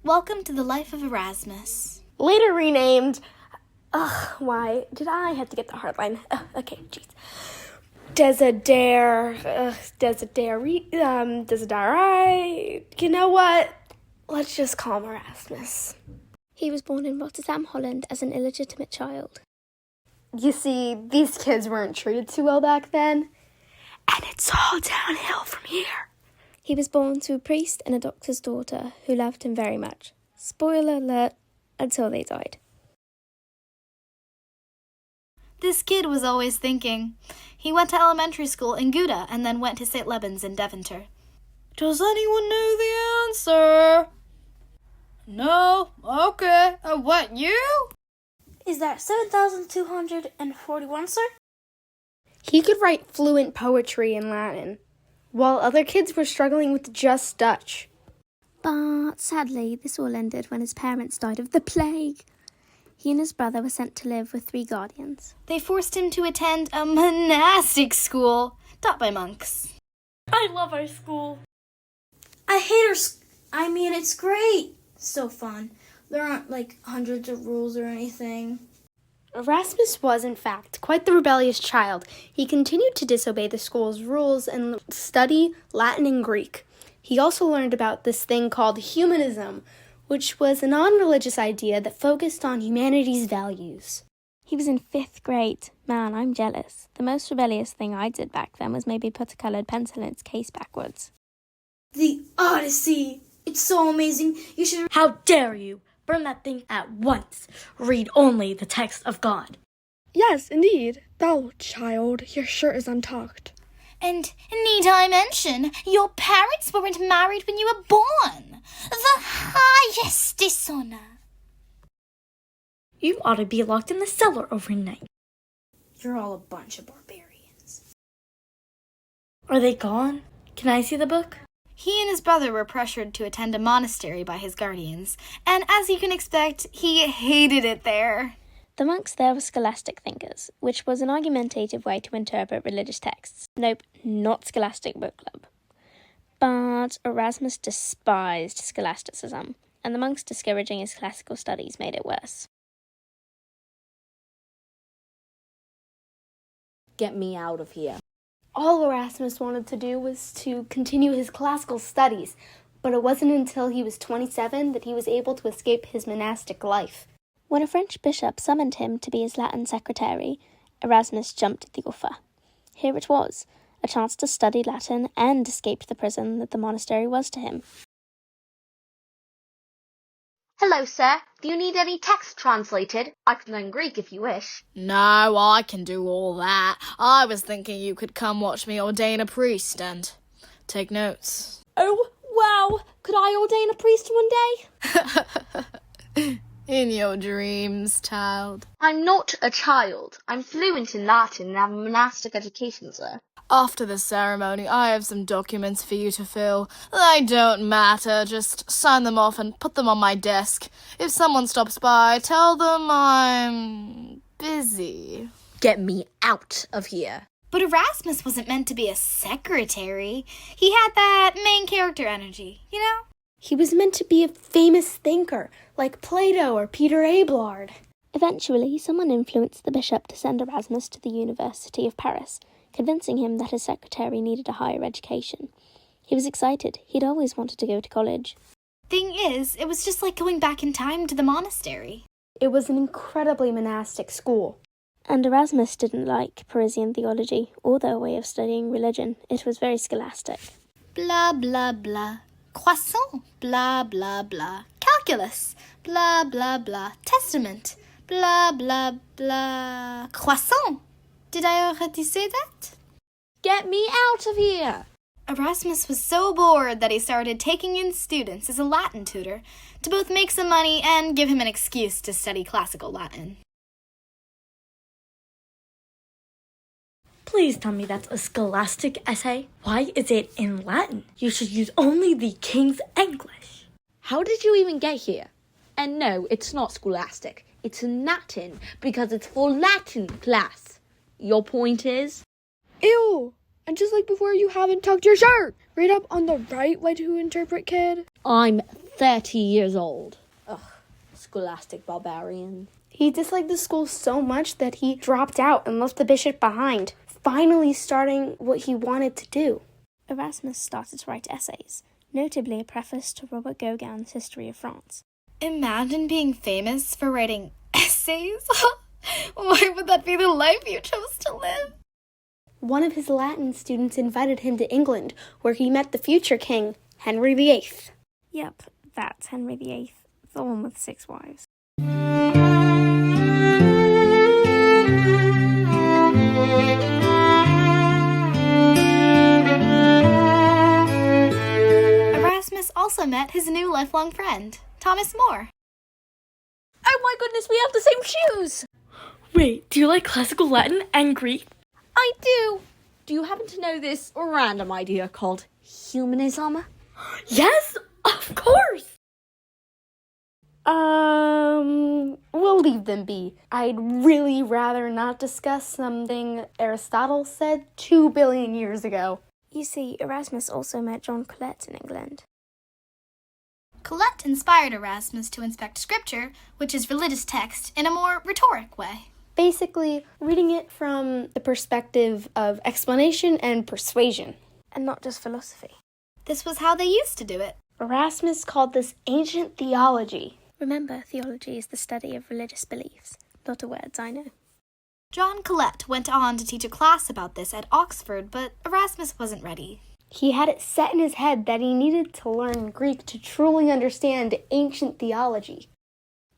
Welcome to the life of Erasmus. Later renamed... why did I have to get the hard line? Okay, jeez. Desideri... You know what? Let's just call him Erasmus. He was born in Rotterdam, Holland, as an illegitimate child. You see, these kids weren't treated too well back then. And it's all downhill from here. He was born to a priest and a doctor's daughter who loved him very much. Spoiler alert, until they died. This kid was always thinking. He went to elementary school in Gouda and then went to St. Leban's in Devonshire. Does anyone know the answer? No? Okay. What, you? Is that 7,241, sir? He could write fluent poetry in Latin, while other kids were struggling with just Dutch. But sadly, this all ended when his parents died of the plague. He and his brother were sent to live with 3 guardians. They forced him to attend a monastic school taught by monks. I love our school. I hate our it's great. So fun. There aren't, hundreds of rules or anything. Erasmus was, in fact, quite the rebellious child. He continued to disobey the school's rules and study Latin and Greek. He also learned about this thing called humanism, which was a non-religious idea that focused on humanity's values. He was in 5th grade. Man, I'm jealous. The most rebellious thing I did back then was maybe put a coloured pencil in its case backwards. The Odyssey! It's so amazing. You should... How dare you! Burn that thing at once. Read only the text of God. Yes, indeed. Thou, child, your shirt is untucked. And need I mention, your parents weren't married when you were born. The highest dishonor. You ought to be locked in the cellar overnight. You're all a bunch of barbarians. Are they gone? Can I see the book? He and his brother were pressured to attend a monastery by his guardians, and as you can expect, he hated it there. The monks there were scholastic thinkers, which was an argumentative way to interpret religious texts. Nope, not Scholastic Book Club. But Erasmus despised scholasticism, and the monks discouraging his classical studies made it worse. Get me out of here. All Erasmus wanted to do was to continue his classical studies, but it wasn't until he was 27 that he was able to escape his monastic life. When a French bishop summoned him to be his Latin secretary, Erasmus jumped at the offer. Here it was, a chance to study Latin and escape the prison that the monastery was to him. Hello, sir. Do you need any text translated? I can learn Greek if you wish. No, I can do all that. I was thinking you could come watch me ordain a priest and take notes. Oh, wow. Could I ordain a priest one day? In your dreams, child. I'm not a child. I'm fluent in Latin and have a monastic education, sir. After the ceremony, I have some documents for you to fill. They don't matter, just sign them off and put them on my desk. If someone stops by, tell them I'm busy. Get me out of here. But Erasmus wasn't meant to be a secretary. He had that main character energy, you know? He was meant to be a famous thinker, like Plato or Peter Abelard. Eventually, someone influenced the bishop to send Erasmus to the University of Paris, convincing him that his secretary needed a higher education. He was excited. He'd always wanted to go to college. Thing is, it was just like going back in time to the monastery. It was an incredibly monastic school. And Erasmus didn't like Parisian theology or their way of studying religion. It was very scholastic. Blah, blah, blah. Croissant. Blah, blah, blah. Calculus. Blah, blah, blah. Testament. Blah, blah, blah. Croissant. Did I already say that? Get me out of here. Erasmus was so bored that he started taking in students as a Latin tutor to both make some money and give him an excuse to study classical Latin. Please tell me that's a scholastic essay. Why is it in Latin? You should use only the King's English. How did you even get here? And no, it's not scholastic. It's in Latin because it's for Latin class. Your point is? Ew! And just like before, you haven't tucked your shirt! Read up on the right way to interpret, kid. I'm 30 years old. Ugh, scholastic barbarian. He disliked the school so much that he dropped out and left the bishop behind, finally starting what he wanted to do. Erasmus started to write essays, notably a preface to Robert Gauguin's History of France. Imagine being famous for writing essays. Why would that be the life you chose to live? One of his Latin students invited him to England, where he met the future king, Henry VIII. Yep, that's Henry VIII, the one with 6 wives. Erasmus also met his new lifelong friend, Thomas More. Oh my goodness, we have the same shoes! Wait, do you like classical Latin and Greek? I do! Do you happen to know this random idea called humanism? Yes, of course! We'll leave them be. I'd really rather not discuss something Aristotle said 2 billion years ago. You see, Erasmus also met John Colet in England. Colet inspired Erasmus to inspect scripture, which is religious text, in a more rhetoric way. Basically, reading it from the perspective of explanation and persuasion. And not just philosophy. This was how they used to do it. Erasmus called this ancient theology. Remember, theology is the study of religious beliefs, not a words I know. John Colet went on to teach a class about this at Oxford, but Erasmus wasn't ready. He had it set in his head that he needed to learn Greek to truly understand ancient theology.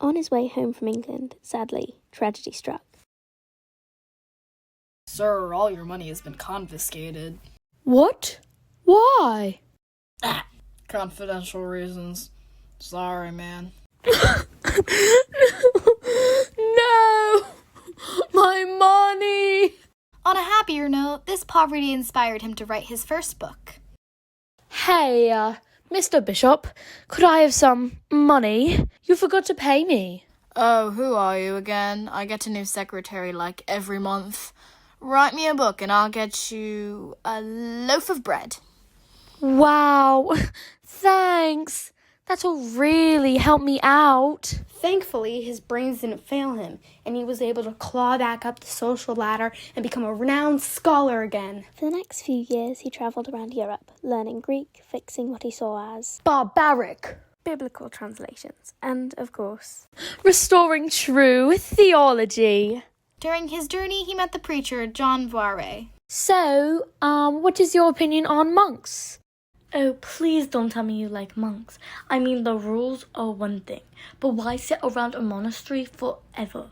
On his way home from England, sadly, tragedy struck. Sir, all your money has been confiscated. What? Why? Confidential reasons. Sorry, man. No! My money! On a happier note, this poverty inspired him to write his first book. Hey, Mr. Bishop, could I have some money? You forgot to pay me. Oh, who are you again? I get a new secretary like every month. Write me a book and I'll get you a loaf of bread. Wow, thanks. That'll really help me out. Thankfully, his brains didn't fail him, and he was able to claw back up the social ladder and become a renowned scholar again. For the next few years, he travelled around Europe, learning Greek, fixing what he saw as Barbaric. biblical translations, and, of course, Restoring true theology. During his journey, he met the preacher John Voiré. So, what is your opinion on monks? Oh, please don't tell me you like monks. I mean, the rules are one thing, but why sit around a monastery forever?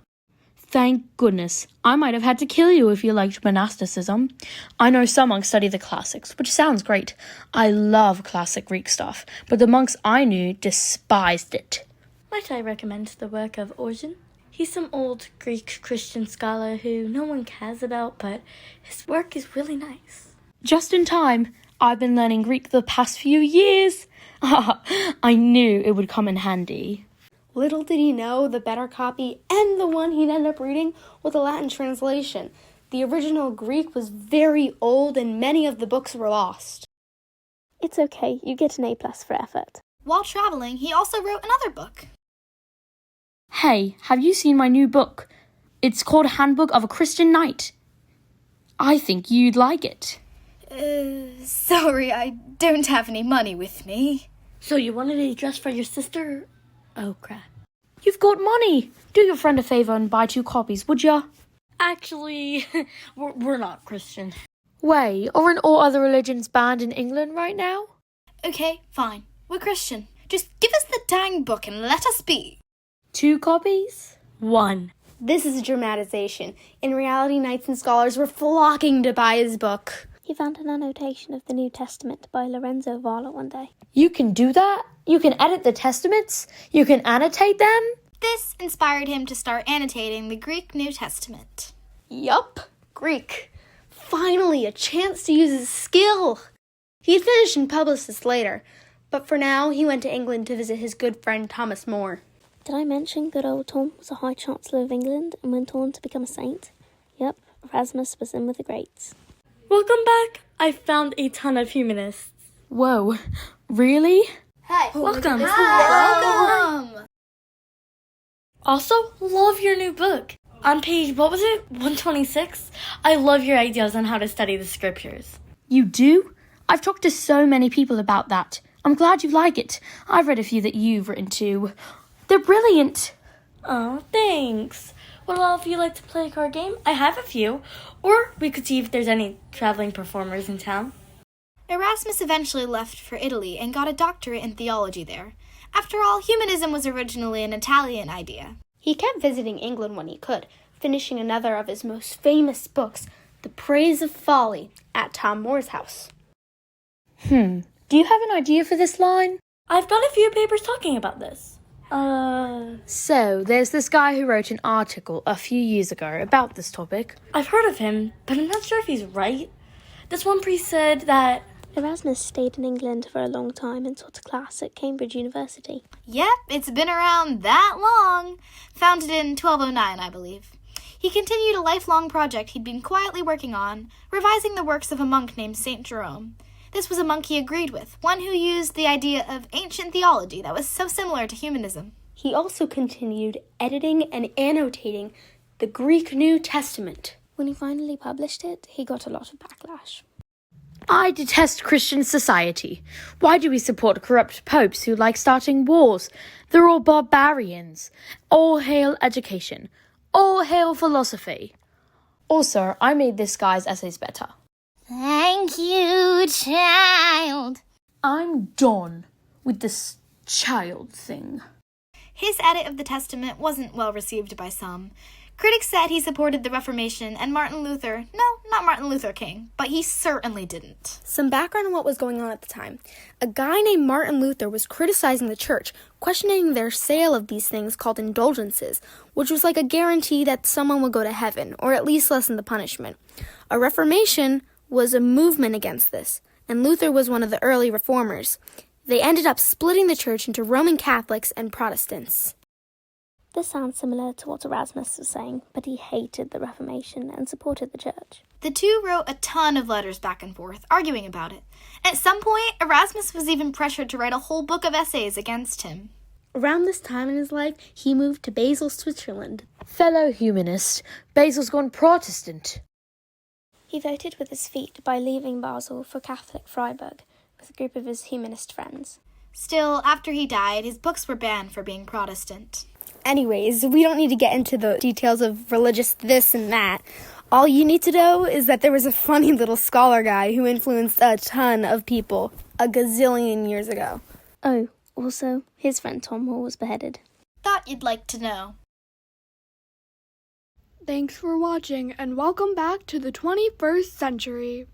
Thank goodness. I might have had to kill you if you liked monasticism. I know some monks study the classics, which sounds great. I love classic Greek stuff, but the monks I knew despised it. Might I recommend the work of Origen? He's some old Greek Christian scholar who no one cares about, but his work is really nice. Just in time. I've been learning Greek the past few years. I knew it would come in handy. Little did he know the better copy and the one he'd end up reading was a Latin translation. The original Greek was very old and many of the books were lost. it's okay, you get an A+ for effort. While traveling, he also wrote another book. Hey, have you seen my new book? It's called Handbook of a Christian Knight. I think you'd like it. Sorry, I don't have any money with me. So you wanted a dress for your sister? Oh, crap. You've got money. Do your friend a favor and buy 2 copies, would ya? Actually, we're not Christian. Wait, aren't all other religions banned in England right now? Okay, fine. We're Christian. Just give us the dang book and let us be. 2 copies? 1. This is a dramatization. In reality, knights and scholars were flocking to buy his book. He found an annotation of the New Testament by Lorenzo Valla one day. You can do that? You can edit the testaments? You can annotate them? This inspired him to start annotating the Greek New Testament. Yup, Greek. Finally, a chance to use his skill. He'd finish and publish this later, but for now, he went to England to visit his good friend Thomas More. Did I mention good old Tom was a High Chancellor of England and went on to become a saint? Yep, Erasmus was in with the greats. Welcome back. I found a ton of humanists. Whoa, really? Hey. Welcome. Welcome! Also, love your new book. On page, 126? I love your ideas on how to study the scriptures. You do? I've talked to so many people about that. I'm glad you like it. I've read a few that you've written too. They're brilliant. Oh, thanks. Would all of you like to play a card game? I have a few. Or we could see if there's any traveling performers in town. Erasmus eventually left for Italy and got a doctorate in theology there. After all, humanism was originally an Italian idea. He kept visiting England when he could, finishing another of his most famous books, The Praise of Folly, at Tom Moore's house. Do you have an idea for this line? I've got a few papers talking about this. So, there's this guy who wrote an article a few years ago about this topic. I've heard of him, but I'm not sure if he's right. This one priest said that Erasmus stayed in England for a long time and taught a class at Cambridge University. Yep, it's been around that long. Founded in 1209, I believe. He continued a lifelong project he'd been quietly working on, revising the works of a monk named St. Jerome. This was a monk he agreed with, one who used the idea of ancient theology that was so similar to humanism. He also continued editing and annotating the Greek New Testament. When he finally published it, he got a lot of backlash. I detest Christian society. Why do we support corrupt popes who like starting wars? They're all barbarians. All hail education. All hail philosophy. Also, I made this guy's essays better. Thank you, child. I'm done with this child thing. His edit of the Testament wasn't well received by some. Critics said he supported the Reformation and Martin Luther. No, not Martin Luther King, but he certainly didn't. Some background on what was going on at the time. A guy named Martin Luther was criticizing the church, questioning their sale of these things called indulgences, which was like a guarantee that someone would go to heaven, or at least lessen the punishment. A Reformation was a movement against this, and Luther was one of the early reformers. They ended up splitting the church into Roman Catholics and Protestants. This sounds similar to what Erasmus was saying, but he hated the Reformation and supported the church. The two wrote a ton of letters back and forth, arguing about it. At some point, Erasmus was even pressured to write a whole book of essays against him. Around this time in his life, he moved to Basel, Switzerland. Fellow humanist, Basil's gone Protestant. He voted with his feet by leaving Basel for Catholic Freiburg with a group of his humanist friends. Still, after he died, his books were banned for being Protestant. Anyways, we don't need to get into the details of religious this and that. All you need to know is that there was a funny little scholar guy who influenced a ton of people a gazillion years ago. Oh, also, his friend Tom Moore was beheaded. Thought you'd like to know. Thanks for watching and welcome back to the 21st century.